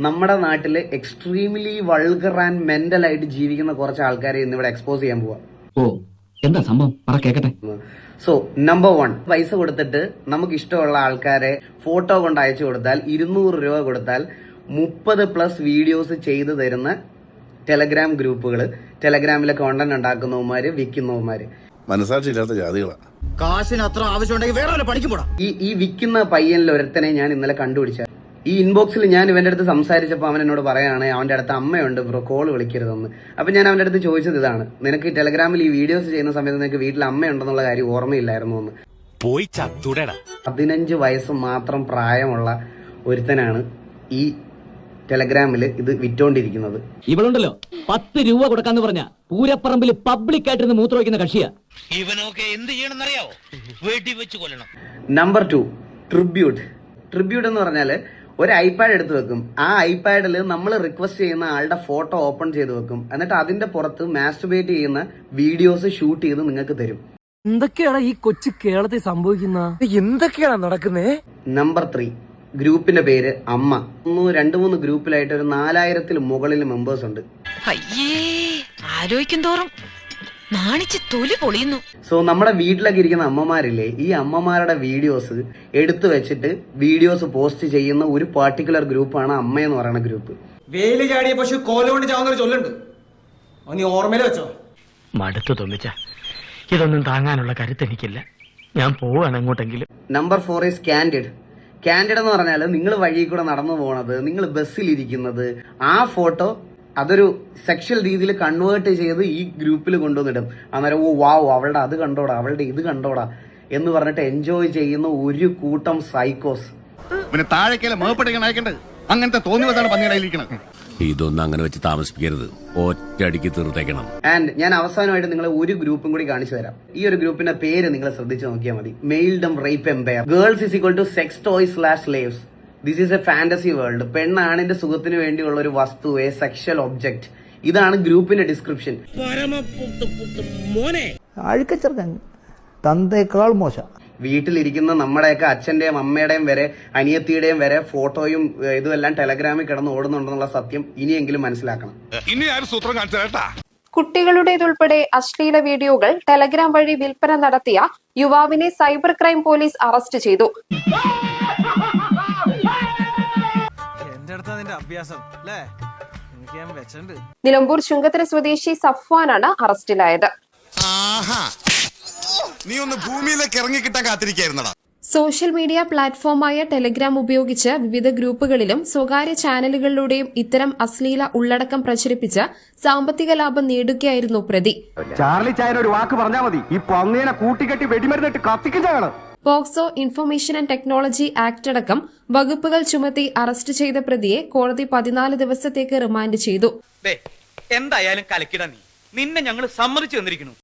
നമ്മുടെ നാട്ടില് extremely vulgar and mental ആയിട്ട് ജീവിക്കുന്ന കുറച്ച് ആൾക്കാരെ ഇന്നിവിടെ എക്സ്പോസ് ചെയ്യാൻ പോവാ. എന്താ സംഭവം കേക്കട്ടെ. സോ നമ്പർ 1, പൈസ കൊടുത്തിട്ട് നമുക്ക് ഇഷ്ടമുള്ള ആൾക്കാരെ ഫോട്ടോ കൊണ്ട് അയച്ചു കൊടുത്താൽ 200 രൂപ കൊടുത്താൽ 30+ വീഡിയോസ് ചെയ്തു തരുന്ന ടെലഗ്രാം ഗ്രൂപ്പുകൾ, ടെലഗ്രാമിലെ കോണ്ടന്റ് ഉണ്ടാക്കുന്നവന്മാര്, വിൽക്കുന്നവന്മാര്. മനസാക്ഷിയില്ലാത്ത ജാതികളാണ്. കാശിന് അത്ര ആവശ്യമുണ്ടെങ്കിൽ വേറെ പണിക്ക് പോടാ. ഈ വിൽക്കുന്ന പയ്യനിൽ ഒരുത്തനെ ഞാൻ ഇന്നലെ കണ്ടുപിടിച്ച. ഈ ഇൻബോക്സിൽ ഞാൻ ഇവന്റെ അടുത്ത് സംസാരിച്ചപ്പോൾ അവൻ എന്നോട് പറയാണ് അവന്റെ അടുത്ത് അമ്മയുണ്ട് ബ്രോ, കോള് വിളിക്കരുതെന്ന്. അപ്പൊ ഞാൻ അവന്റെ അടുത്ത് ചോദിച്ചത് ഇതാണ്, നിനക്ക് ടെലഗ്രാമിൽ ഈ വീഡിയോസ് ചെയ്യുന്ന സമയത്ത് നിനക്ക് വീട്ടിൽ അമ്മയുണ്ടെന്നുള്ള കാര്യം ഓർമ്മയില്ലായിരുന്നു എന്ന്. 15 വയസ്സ് മാത്രം പ്രായമുള്ള ഒരുത്തനാണ് ഈ ടെലഗ്രാമിൽ ഇത് വിറ്റോണ്ടിരിക്കുന്നത്. ഇവളുണ്ടല്ലോ 10 രൂപ കൊടുക്കാന്ന് പറഞ്ഞ പൂരപ്പറമ്പിൽ പബ്ലിക് ആയിട്ടിരുന്ന് മൂത്രമൊഴിക്കുന്ന കക്ഷിയാ. ഇവനൊക്കെ എന്ത് ചെയ്യണമെന്നറിയാവോ? വീട്ടിൽ വെച്ച് കൊല്ലണം. നമ്പർ 2, ട്രിബ്യൂട്ട് എന്ന് പറഞ്ഞാല് ഒരു ഐപാഡ് എടുത്ത് വെക്കും. ആ ഐപാഡിൽ നമ്മൾ റിക്വസ്റ്റ് ചെയ്യുന്ന ആളുടെ ഫോട്ടോ ഓപ്പൺ ചെയ്ത് വെക്കും. എന്നിട്ട് അതിന്റെ പുറത്ത് മാസ്റ്റുബേറ്റ് ചെയ്യുന്ന വീഡിയോസ് ഷൂട്ട് ചെയ്ത് നിങ്ങൾക്ക് തരും. എന്തൊക്കെയാണ് ഈ കൊച്ചു കേരളത്തിൽ സംഭവിക്കുന്ന? എന്തൊക്കെയാണ് നടക്കുന്നേ? നമ്പർ 3, ഗ്രൂപ്പിന്റെ പേര് അമ്മ. 2-3 ഗ്രൂപ്പിലായിട്ട് ഒരു 4000-ൽ മുകളിൽ മെമ്പേഴ്സ് ഉണ്ട്. ആലോചിക്കും തോറും നാണിച്ച് തൊലി പൊളിയുന്നു. സോ നമ്മുടെ വീട്ടിലൊക്കെ ഇരിക്കുന്ന അമ്മമാരില്ലേ, ഈ അമ്മമാരുടെ വീഡിയോസ് എടുത്തു വെച്ചിട്ട് വീഡിയോസ് പോസ്റ്റ് ചെയ്യുന്ന ഒരു പാർട്ടിക്കുലർ ഗ്രൂപ്പാണ് അമ്മ എന്ന് പറയുന്ന ഗ്രൂപ്പ്. വേലി ചാടിയ പശു കോലുകൊണ്ട് ചാവുന്നൊരു ചൊല്ലുണ്ട്, നീ ഓർമ്മയിൽ വെച്ചോ. മടുത്തു തോന്നിച്ച ഇതൊന്നും താങ്ങാനുള്ള കരുത്ത് എനിക്കില്ല. ഞാൻ പോവാണ് അങ്ങോട്ടെങ്കിലും. നമ്പർ 4 ഈസ് കാൻഡിഡ് എന്ന് പറഞ്ഞാൽ നിങ്ങൾ വഴി കൂടെ നടന്നു പോണത്, നിങ്ങൾ ബസ്സിലിരിക്കുന്നത്, ആ ഫോട്ടോ അതൊരു സെക്ഷൽ രീതിയിൽ കൺവേർട്ട് ചെയ്ത് ഈ ഗ്രൂപ്പിൽ കൊണ്ടുവന്നിടും. അന്നേരം അവളുടെ അത് കണ്ടോടാ, അവളുടെ ഇത് കണ്ടോടാ എന്ന് പറഞ്ഞിട്ട് എൻജോയ് ചെയ്യുന്ന ഒരു കൂട്ടം സൈക്കോസ്. പിന്നെ താഴേക്കല്ലേ മേപ്പട്ടിക്കാൻ അയക്കണ്ടത്, അങ്ങനത്തെ തോന്നിയതാണ് പന്നിയിലിരിക്കണം. ഇതൊന്നും അങ്ങനെ വെച്ച് താമസിപ്പിക്കരുത്, ഒറ്റയടിക്ക് തീർത്തേക്കണം. ആൻഡ് ഞാൻ അവസാനമായിട്ട് നിങ്ങളെ ഒരു ഗ്രൂപ്പും കൂടി കാണിച്ചു തരാം. ഈ ഒരു ഗ്രൂപ്പിന്റെ പേര് നിങ്ങൾ ശ്രദ്ധിച്ചു നോക്കിയാൽ മതി. Maledom rape empire. Girls is equal to sex toys slaves. This is a fantasy world. പെണ്ണാണിന്റെ സുഖത്തിന് വേണ്ടിയുള്ള ഒരു വസ്തു, എ സെക്ഷൽ ഒബ്ജക്ട്. ഇതാണ് ഗ്രൂപ്പിന്റെ ഡിസ്ക്രിപ്ഷൻ. തന്തേക്കാൾ മോശം. വീട്ടിലിരിക്കുന്ന നമ്മുടെയൊക്കെ അച്ഛന്റെയും അമ്മയുടെയും വരെ അനിയത്തിയുടെയും വരെ ഫോട്ടോയും ഇതുമെല്ലാം ടെലഗ്രാമിൽ കിടന്ന് ഓടുന്നുണ്ടെന്നുള്ള സത്യം ഇനിയെങ്കിലും മനസ്സിലാക്കണം. ഇനി ആരും സൂത്രം കാണിച്ചാ കുട്ടികളുടേതുൾപ്പെടെ അശ്ലീല വീഡിയോകൾ ടെലഗ്രാം വഴി വിൽപ്പന നടത്തിയ യുവാവിനെ സൈബർ ക്രൈം പോലീസ് അറസ്റ്റ് ചെയ്തു. നിലമ്പൂർ ചുങ്കത്തര സ്വദേശി സഫ്വാനാണ് അറസ്റ്റിലായത്. നീ ഒന്ന് ഭൂമിയിലേക്ക് ഇറങ്ങി കിട്ടാൻ കാത്തിരിക്കായിരുന്നടാ. സോഷ്യൽ മീഡിയ പ്ലാറ്റ്ഫോമായ ടെലഗ്രാം ഉപയോഗിച്ച് വിവിധ ഗ്രൂപ്പുകളിലും സ്വകാര്യ ചാനലുകളിലൂടെയും ഇത്തരം അശ്ലീല ഉള്ളടക്കം പ്രചരിപ്പിച്ച് സാമ്പത്തിക ലാഭം നേടുകയായിരുന്നു പ്രതി. ചാർലി ചായന ഒരു വാക്ക് പറഞ്ഞാൽ മതി, ഈ പൊങ്ങേനെ കൂട്ടിക്കെട്ടി വെടിമരുന്നിട്ട് കത്തിക്കുന്നതാണ്. POCSO, information and technology act അടക്കം വകുപ്പുകൾ ചുമത്തി അറസ്റ്റ് ചെയ്ത പ്രതിയെ കോടതി 14 ദിവസത്തേക്ക് റിമാൻഡ് ചെയ്തു. എന്തായാലും കലക്കിട, നിന്നെ ഞങ്ങൾ സമ്മതിച്ചു തന്നിരിക്കുന്നു.